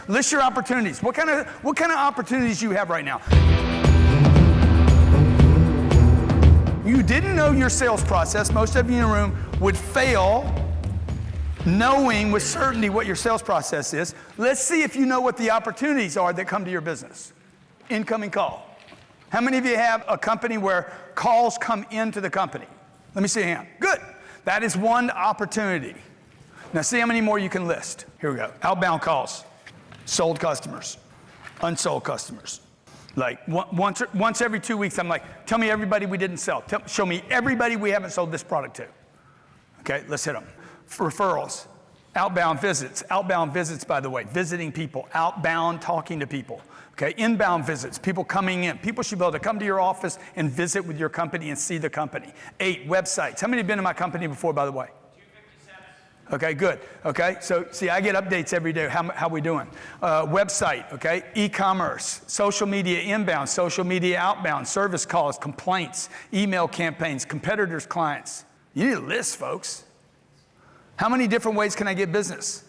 List your opportunities. What kind of opportunities you have right now? You didn't know your sales process. Most of you in the room would fail knowing with certainty what your sales process is. Let's see if you know what the opportunities are that come to your business. Incoming call. How many of you have a company where calls come into the company? Let me see a hand. Good. That is one opportunity. Now see how many more you can list. Here we go. Outbound calls. Sold customers. Unsold customers. Like once every 2 weeks, I'm like, tell me everybody we didn't sell. Show me everybody we haven't sold this product to. Okay, let's hit them. Referrals. Outbound visits. Outbound visits, by the way, visiting people. Outbound, talking to people. Okay, inbound visits, people coming in. People should be able to come to your office and visit with your company and see the company. 8, websites. How many have been in my company before, by the way? 257. Okay, good. Okay, so see, I get updates every day. How we doing? Website, okay, e-commerce, social media inbound, social media outbound, service calls, complaints, email campaigns, competitors, clients. You need a list, folks. How many different ways can I get business?